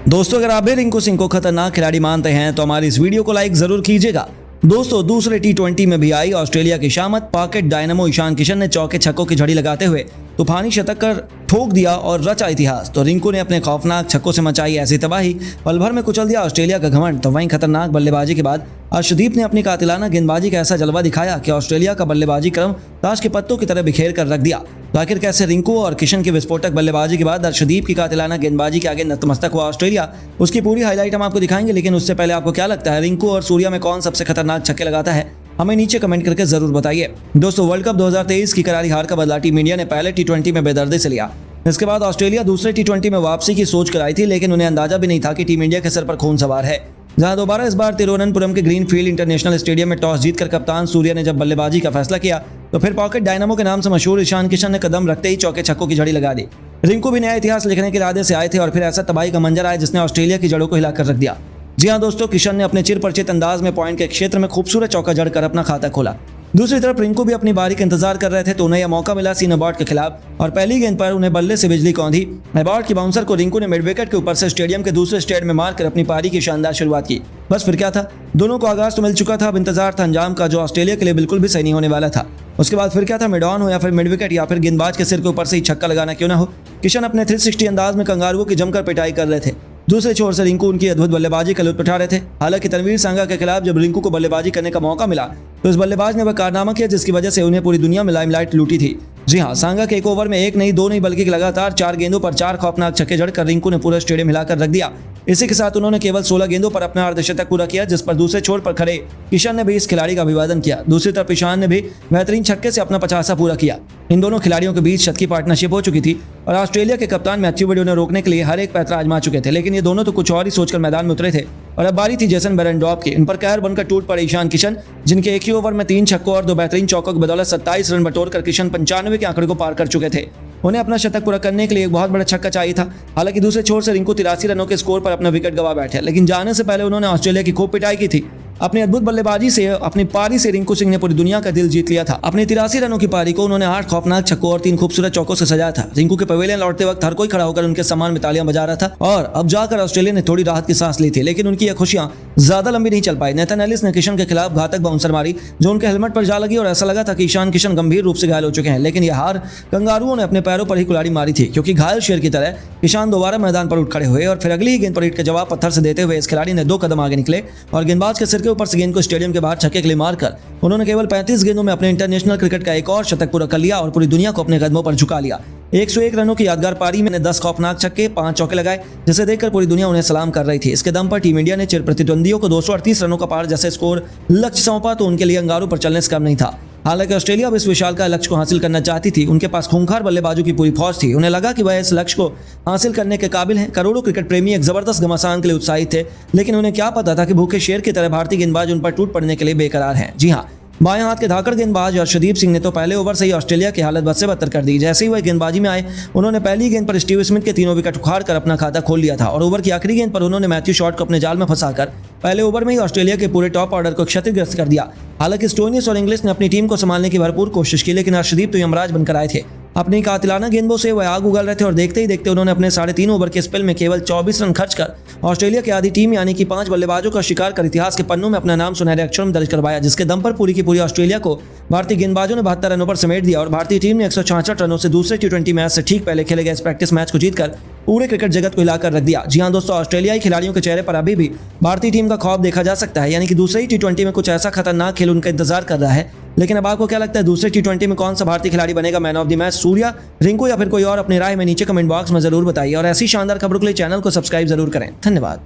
दोस्तों, अगर आप भी रिंकू सिंह को खतरनाक खिलाड़ी मानते हैं तो हमारी इस वीडियो को लाइक जरूर कीजिएगा। दोस्तों, दूसरे टी20 में भी आई ऑस्ट्रेलिया की शामत। पॉकेट डायनामो ईशान किशन ने चौके छक्कों की झड़ी लगाते हुए तूफानी शतक कर ठोक दिया और रचा इतिहास। तो रिंकू ने अपने खौफनाक छक्कों से मचाई ऐसी तबाही, पल भर में कुचल दिया ऑस्ट्रेलिया का घमंड। तो वहीं खतरनाक बल्लेबाजी के बाद अर्शदीप ने अपनी कातिलाना गेंदबाजी का ऐसा जलवा दिखाया कि ऑस्ट्रेलिया का बल्लेबाजी क्रम ताश के पत्तों की तरह बिखेर कर रख दिया। तो आखिर कैसे रिंकू और किशन की विस्फोटक बल्लेबाजी के बाद अर्शदीप की कातिलाना गेंदबाजी के आगे नतमस्तक हुआ ऑस्ट्रेलिया, उसकी पूरी हाईलाइट हम आपको दिखाएंगे। लेकिन उससे पहले आपको क्या लगता है, रिंकू और सूर्या में कौन सबसे खतरनाक छक्के लगाता है? हमें नीचे कमेंट करके जरूर बताइए। दोस्तों, वर्ल्ड कप 2023 की करारी हार का बदला टीम इंडिया ने पहले टी20 में बेदर्दी से लिया। इसके बाद ऑस्ट्रेलिया दूसरे टी20 में वापसी की सोच कर आई थी, लेकिन उन्हें अंदाजा भी नहीं था कि टीम इंडिया के सर पर खून सवार है। जहां दोबारा इस बार तिरुवनंतपुरम के ग्रीनफील्ड इंटरनेशनल स्टेडियम में टॉस जीतकर कप्तान सूर्या ने जब बल्लेबाजी का फैसला किया, तो फिर पॉकेट डायनामो के नाम से मशहूर ईशान किशन ने कदम रखते ही चौके छक्कों की झड़ी लगा दी। रिंकू भी नया इतिहास लिखने के इरादे से आए थे और फिर ऐसा तबाही का मंजर आया जिसने ऑस्ट्रेलिया की जड़ों को हिलाकर रख दिया। जी हां दोस्तों, किशन ने अपने चिरपरिचित अंदाज में पॉइंट के क्षेत्र में खूबसूरत चौका जड़कर अपना खाता खोला। दूसरी तरफ रिंकू भी अपनी बारी का इंतजार कर रहे थे, तो उन्हें यह मौका मिला सीन अबॉट के खिलाफ और पहली गेंद पर उन्हें बल्ले से बिजली कौंधी। अबॉट की बाउंसर को रिंकू ने मिड विकेट के ऊपर से स्टेडियम के दूसरे स्टैंड में मारकर अपनी पारी की शानदार शुरुआत की। बस फिर क्या था, दोनों को आगाज तो मिल चुका था, अब इंतजार था अंजाम का, जो ऑस्ट्रेलिया के लिए बिल्कुल भी सही नहीं होने वाला था। उसके बाद फिर क्या था, मिड ऑन हो या फिर मिड विकेट या फिर गेंदबाज के सिर के ऊपर से ही छक्का लगाना क्यों ना हो, किशन अपने 360 अंदाज में कंगारुओं की जमकर पिटाई कर रहे थे। दूसरे छोर से रिंकू उनकी अद्भुत बल्लेबाजी का लुत्फ उठा रहे थे। हालांकि तनवीर सांगा के खिलाफ जब रिंकू को बल्लेबाजी करने का मौका मिला, तो इस बल्लेबाज ने वह कारनामा किया जिसकी वजह से उन्हें पूरी दुनिया में लाइमलाइट लूटी थी। जी हां, सांगा के एक ओवर में एक नहीं, दो नहीं, बल्कि लगातार 4 गेंदों पर 4 खौफनाक छक्के जड़कर रिंकू ने पूरा स्टेडियम हिलाकर रख दिया। इसी के साथ उन्होंने केवल 16 गेंदों पर अपना अर्धशतक पूरा किया, जिस पर दूसरे छोर पर खड़े किशन ने भी इस खिलाड़ी का अभिवादन किया। दूसरी तरफ ईशान ने भी बेहतरीन छक्के से अपना 50वां पूरा किया। इन दोनों खिलाड़ियों के बीच शतकी पार्टनरशिप हो चुकी थी और ऑस्ट्रेलिया के कप्तान मैथ्यू वुड उन्हें रोकने के लिए हर एक पैतरा आजमा चुके थे, लेकिन ये दोनों तो कुछ और ही सोचकर मैदान में उतरे थे। और अब बारी थी जेसन बेरेंडॉर्फ की। इन पर कहर बनकर टूट पड़े ईशान किशन, जिनके एक ही ओवर में 3 छक्कों और 2 बेहतरीन चौकों की बदौलत 27 रन बटोरकर किशन 95 के आंकड़े को पार कर चुके थे। उन्हें अपना शतक पूरा करने के लिए एक बहुत बड़ा छक्का चाहिए था। हालांकि दूसरे छोर से रिंकू 83 रनों के स्कोर पर अपना विकेट गंवा बैठे, लेकिन जाने से पहले उन्होंने ऑस्ट्रेलिया की खूब पिटाई की थी। अपनी अद्भुत बल्लेबाजी से अपनी पारी से रिंकू सिंह ने पूरी दुनिया का दिल जीत लिया था। अपनी 83 रनों की पारी को उन्होंने 8 खौफनाक छक्कों और 3 खूबसूरत चौकों से सजाया था। रिंकू के पवेलियन लौटते वक्त हर कोई खड़ा होकर उनके सम्मान में तालियां बजा रहा था और अब जाकर ऑस्ट्रेलिया ने थोड़ी राहत की सांस ली थी, लेकिन उनकी यह खुशियां ज्यादा लंबी नहीं चल पाई। नेथन एलिस ने किशन के खिलाफ घातक बाउंसर मारी जो उनके हेलमेट पर जा लगी और ऐसा लगा था कि ईशान किशन गंभीर रूप से घायल हो चुके हैं। लेकिन यह हार कंगारुओं ने अपने पैरों पर ही कुल्हाड़ी मारी थी, क्योंकि घायल शेर की तरह ईशान दोबारा मैदान पर उठ खड़े हुए और फिर अगली ही गेंद पर ईंट का जवाब पत्थर से देते हुए इस खिलाड़ी ने 2 कदम आगे निकले और गेंदबाज के सिर के ऊपर से गेंद को स्टेडियम के बाहर छक्के के लिए मारकर उन्होंने केवल 35 गेंदों में अपने इंटरनेशनल क्रिकेट का एक और शतक पूरा कर लिया और पूरी दुनिया को अपने कदमों पर झुका लिया। 101 रनों की यादगार पारी में 10 खौफनाक छक्के, 5 चौके लगाए, जिसे देखकर पूरी दुनिया उन्हें सलाम कर रही थी। इसके दम पर टीम इंडिया ने चिर प्रतिद्वंदियों को 238 रनों का पार जैसे स्कोर लक्ष्य सौंपा, तो उनके लिए अंगारों पर चलने से कम नहीं था। हालांकि ऑस्ट्रेलिया अब इस विशाल का लक्ष्य को हासिल करना चाहती थी। उनके पास खूंखार बल्लेबाजों की पूरी फौज थी। उन्हें लगा कि वह इस लक्ष्य को हासिल करने के काबिल हैं। करोड़ों क्रिकेट प्रेमी एक जबरदस्त घमासान के लिए उत्साहित थे, लेकिन उन्हें क्या पता था कि भूखे शेर की तरह भारतीय गेंदबाज उन पर टूट पड़ने के लिए बेकरार हैं। जी हाँ, बाएं हाथ के धाकड़ गेंदबाज अर्शदीप सिंह ने तो पहले ओवर से ही ऑस्ट्रेलिया की हालत बद से बदतर कर दी। जैसे ही वह गेंदबाजी में आए, उन्होंने पहली गेंद पर स्टीव स्मिथ के 3 विकेट उखाड़कर अपना खाता खोल लिया था और ओवर की आखिरी गेंद पर उन्होंने मैथ्यू शॉट को अपने जाल में फंसाकर पहले ओवर में ही ऑस्ट्रेलिया के पूरे टॉप ऑर्डर को क्षतिग्रस्त कर दिया। हालांकि स्टोनिस और इंग्लिश ने अपनी टीम को संभालने की भरपूर कोशिश की, लेकिन अर्शदीप तो यमराज बनकर आए थे। अपनी कातिलाना गेंदों से वह आग उगल रहे थे और देखते ही देखते उन्होंने अपने 3.5 ओवर के स्पेल में केवल 24 रन खर्च कर ऑस्ट्रेलिया की आधी टीम यानी कि 5 बल्लेबाजों का शिकार कर इतिहास के पन्नों में अपना नाम सुनहरे अक्षरों में दर्ज करवाया, जिसके दम पर पूरी की पूरी ऑस्ट्रेलिया को भारतीय गेंदबाजों ने 72 रनों पर समेट दिया और भारतीय टीम ने 166 रनों से दूसरे टी20 मैच से ठीक पहले खेले गए इस प्रैक्टिस मैच को जीतकर पूरे क्रिकेट जगत को हिलाकर रख दिया। जी हां दोस्तों, ऑस्ट्रेलियाई खिलाड़ियों के चेहरे पर अभी भी भारतीय टीम का खौफ देखा जा सकता है, यानी कि दूसरे ही टी20 में कुछ ऐसा खतरनाक खेल उनका इंतजार कर रहा है। लेकिन अब आपको क्या लगता है, दूसरे टी20 में कौन सा भारतीय खिलाड़ी बनेगा man of the match, Surya, Rinku या फिर कोई और? अपनी राय में नीचे कमेंट बॉक्स में जरूर बताइए और ऐसी शानदार खबरों के लिए चैनल को सब्सक्राइब जरूर करें। धन्यवाद।